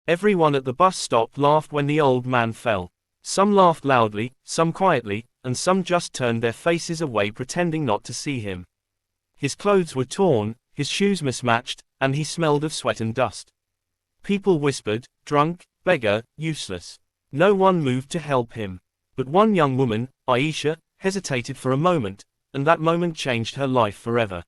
Everyone at the bus stop laughed when the old man fell. Some laughed loudly, some quietly, and some just turned their faces away pretending not to see him. His clothes were torn, his shoes mismatched, and he smelled of sweat and dust. People whispered, "Drunk, beggar, useless." No one moved to help him. But one young woman, Aisha, hesitated for a moment, and that moment changed her life forever.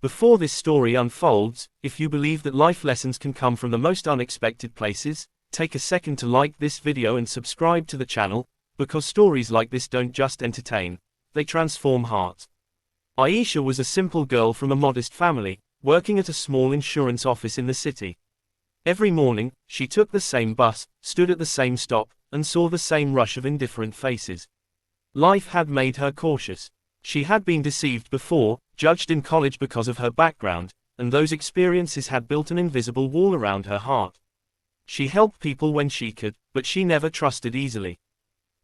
Before this story unfolds, if you believe that life lessons can come from the most unexpected places, take a second to like this video and subscribe to the channel, because stories like this don't just entertain, they transform hearts. Aisha was a simple girl from a modest family, working at a small insurance office in the city. Every morning, she took the same bus, stood at the same stop, and saw the same rush of indifferent faces. Life had made her cautious. She had been deceived before, judged in college because of her background, and those experiences had built an invisible wall around her heart. She helped people when she could, but she never trusted easily.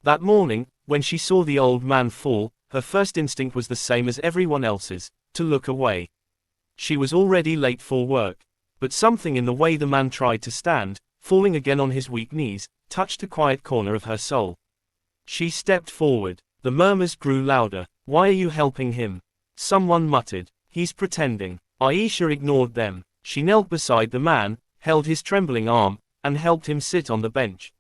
That morning, when she saw the old man fall, her first instinct was the same as everyone else's, to look away. She was already late for work. But something in the way the man tried to stand, falling again on his weak knees, touched a quiet corner of her soul. She stepped forward. The murmurs grew louder. "Why are you helping him?" Someone muttered. "He's pretending." Aisha ignored them. She knelt beside the man, held his trembling arm, and helped him sit on the bench.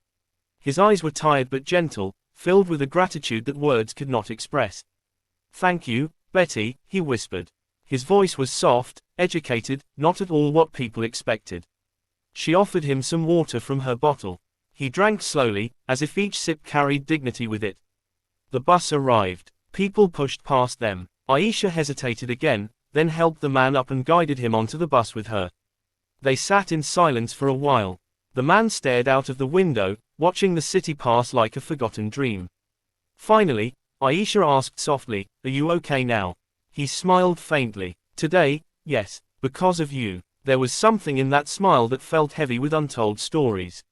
His eyes were tired but gentle, filled with a gratitude that words could not express. "Thank you, Betty," he whispered. His voice was soft, educated, not at all what people expected. She offered him some water from her bottle. He drank slowly, as if each sip carried dignity with it. The bus arrived. People pushed past them. Aisha hesitated again, then helped the man up and guided him onto the bus with her. They sat in silence for a while. The man stared out of the window, watching the city pass like a forgotten dream. Finally, Aisha asked softly, "Are you okay now?" He smiled faintly. "Today, yes, because of you." There was something in that smile that felt heavy with untold stories.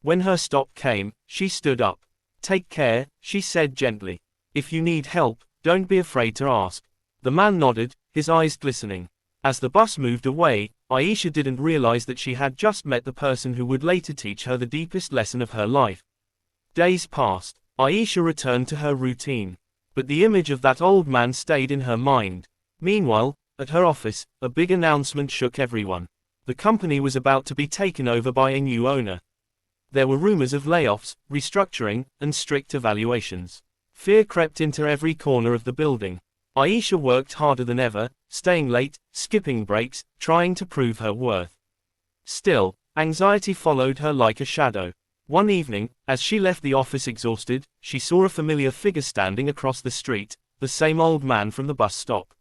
When her stop came, she stood up. "Take care," she said gently. "If you need help, don't be afraid to ask." The man nodded, his eyes glistening. As the bus moved away, Aisha didn't realize that she had just met the person who would later teach her the deepest lesson of her life. Days passed. Aisha returned to her routine. But the image of that old man stayed in her mind. Meanwhile, at her office, a big announcement shook everyone. The company was about to be taken over by a new owner. There were rumors of layoffs, restructuring, and strict evaluations. Fear crept into every corner of the building. Aisha worked harder than ever, staying late, skipping breaks, trying to prove her worth. Still, anxiety followed her like a shadow. One evening, as she left the office exhausted, she saw a familiar figure standing across the street, the same old man from the bus stop.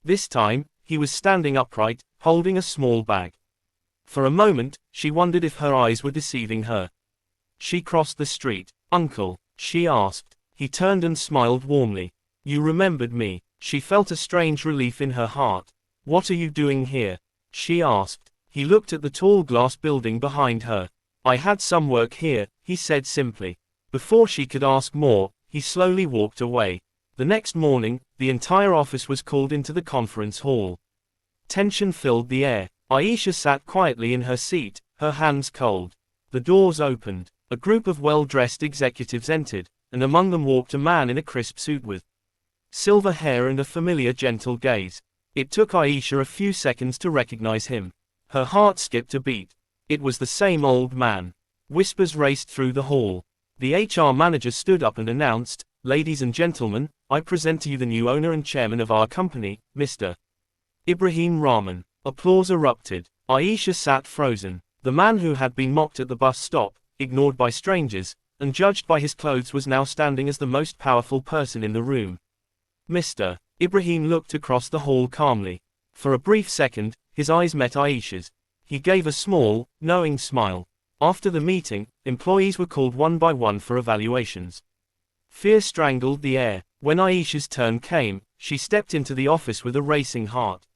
This time, he was standing upright, holding a small bag. For a moment, she wondered if her eyes were deceiving her. She crossed the street. "Uncle," she asked. He turned and smiled warmly. "You remembered me." She felt a strange relief in her heart. "What are you doing here?" she asked. He looked at the tall glass building behind her. "I had some work here," he said simply. Before she could ask more, he slowly walked away. The next morning, the entire office was called into the conference hall. Tension filled the air. Aisha sat quietly in her seat, her hands cold. The doors opened. A group of well-dressed executives entered, and among them walked a man in a crisp suit with silver hair and a familiar gentle gaze. It took Aisha a few seconds to recognize him. Her heart skipped a beat. It was the same old man. Whispers raced through the hall. The HR manager stood up and announced, "Ladies and gentlemen, I present to you the new owner and chairman of our company, Mr. Ibrahim Rahman." Applause erupted. Aisha sat frozen. The man who had been mocked at the bus stop, ignored by strangers, and judged by his clothes was now standing as the most powerful person in the room. Mr. Ibrahim looked across the hall calmly. For a brief second, his eyes met Aisha's. He gave a small, knowing smile. After the meeting, employees were called one by one for evaluations. Fear strangled the air. When Aisha's turn came, she stepped into the office with a racing heart.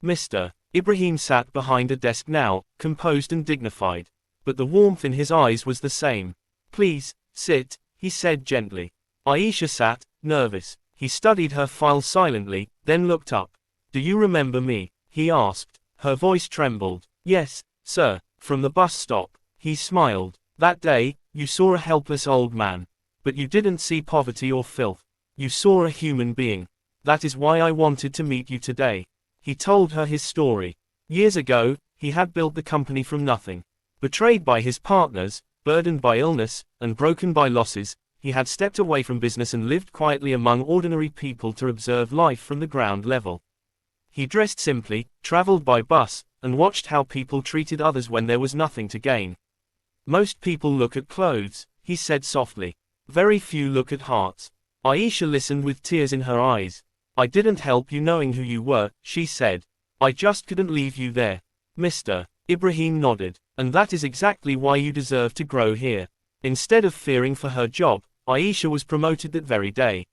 Mr. Ibrahim sat behind a desk now, composed and dignified. But the warmth in his eyes was the same. "Please, sit," he said gently. Aisha sat, nervous. He studied her file silently, then looked up. "Do you remember me?" he asked. Her voice trembled. "Yes, sir, from the bus stop." He smiled. That day, you saw a helpless old man. But you didn't see poverty or filth. You saw a human being. That is why I wanted to meet you today. He told her his story. Years ago, he had built the company from nothing. Betrayed by his partners, burdened by illness, and broken by losses, he had stepped away from business and lived quietly among ordinary people to observe life from the ground level. He dressed simply, traveled by bus, and watched how people treated others when there was nothing to gain. Most people look at clothes, he said softly. Very few look at hearts. Aisha listened with tears in her eyes. I didn't help you knowing who you were, she said. I just couldn't leave you there. Mr. Ibrahim nodded. And that is exactly why you deserve to grow here. Instead of fearing for her job, Aisha was promoted that very day.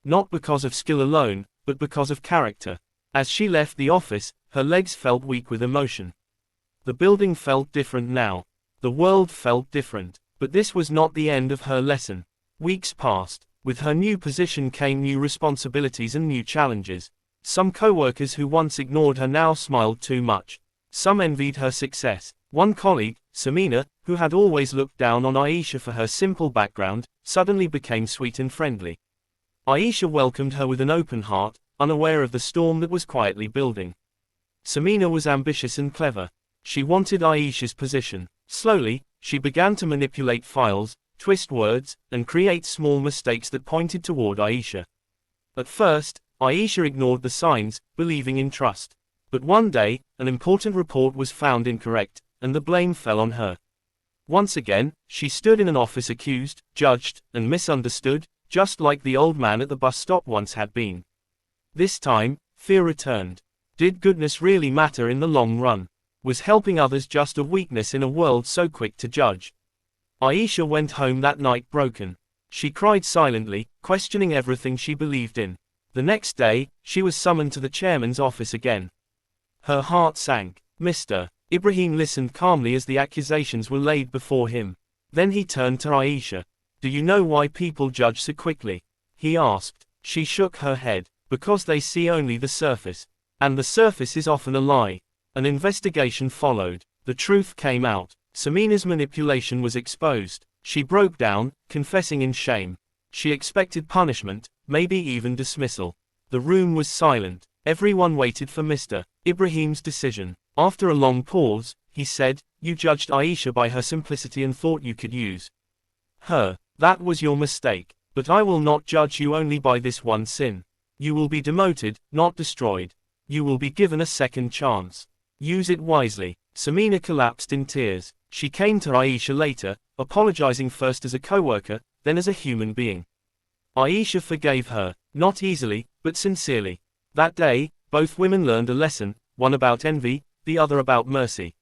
Not because of skill alone, but because of character. As she left the office, her legs felt weak with emotion. The building felt different now. The world felt different. But this was not the end of her lesson. Weeks passed. With her new position came new responsibilities and new challenges. Some co-workers who once ignored her now smiled too much. Some envied her success. One colleague, Samina, who had always looked down on Aisha for her simple background, suddenly became sweet and friendly. Aisha welcomed her with an open heart, unaware of the storm that was quietly building. Samina was ambitious and clever. She wanted Aisha's position. Slowly, she began to manipulate files, twist words, and create small mistakes that pointed toward Aisha. At first, Aisha ignored the signs, believing in trust. But one day, an important report was found incorrect, and the blame fell on her. Once again, she stood in an office accused, judged, and misunderstood, just like the old man at the bus stop once had been. This time, fear returned. Did goodness really matter in the long run? Was helping others just a weakness in a world so quick to judge? Aisha went home that night broken. She cried silently, questioning everything she believed in. The next day, she was summoned to the chairman's office again. Her heart sank. Mr. Ibrahim listened calmly as the accusations were laid before him. Then he turned to Aisha. Do you know why people judge so quickly? He asked. She shook her head. Because they see only the surface. And the surface is often a lie. An investigation followed. The truth came out. Samina's manipulation was exposed. She broke down, confessing in shame. She expected punishment, maybe even dismissal. The room was silent. Everyone waited for Mr. Ibrahim's decision. After a long pause, he said, You judged Aisha by her simplicity and thought you could use her. That was your mistake. But I will not judge you only by this one sin. You will be demoted, not destroyed. You will be given a second chance. Use it wisely. Samina collapsed in tears. She came to Aisha later, apologizing first as a co-worker, then as a human being. Aisha forgave her, not easily, but sincerely. That day, both women learned a lesson, one about envy, the other about mercy.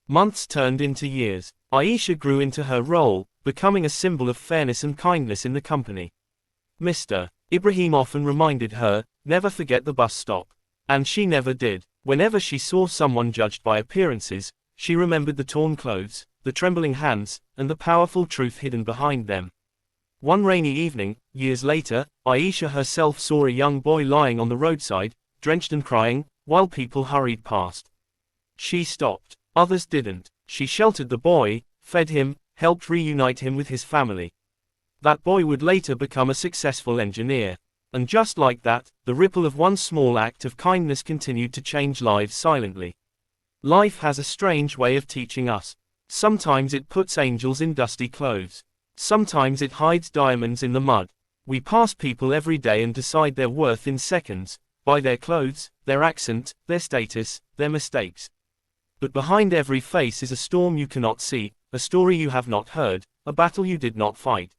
Months turned into years. Aisha grew into her role, becoming a symbol of fairness and kindness in the company. Mr. Ibrahim often reminded her, never forget the bus stop. And she never did. Whenever she saw someone judged by appearances, she remembered the torn clothes, the trembling hands, and the powerful truth hidden behind them. One rainy evening, years later, Aisha herself saw a young boy lying on the roadside, drenched and crying, while people hurried past. She stopped. Others didn't. She sheltered the boy, fed him, helped reunite him with his family. That boy would later become a successful engineer. And just like that, the ripple of one small act of kindness continued to change lives silently. Life has a strange way of teaching us. Sometimes it puts angels in dusty clothes. Sometimes it hides diamonds in the mud. We pass people every day and decide their worth in seconds, by their clothes, their accent, their status, their mistakes. But behind every face is a storm you cannot see, a story you have not heard, a battle you did not fight.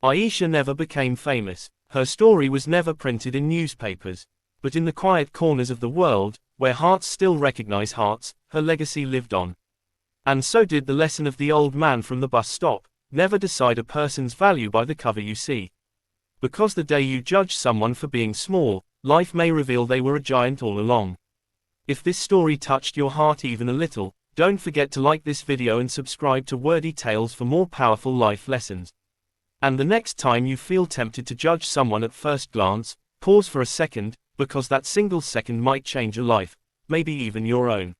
Aisha never became famous. Her story was never printed in newspapers. But in the quiet corners of the world, where hearts still recognize hearts, her legacy lived on. And so did the lesson of the old man from the bus stop. Never decide a person's value by the cover you see. Because the day you judge someone for being small, life may reveal they were a giant all along. If this story touched your heart even a little, don't forget to like this video and subscribe to Wordy Tales for more powerful life lessons. And the next time you feel tempted to judge someone at first glance, pause for a second, because that single second might change a life, maybe even your own.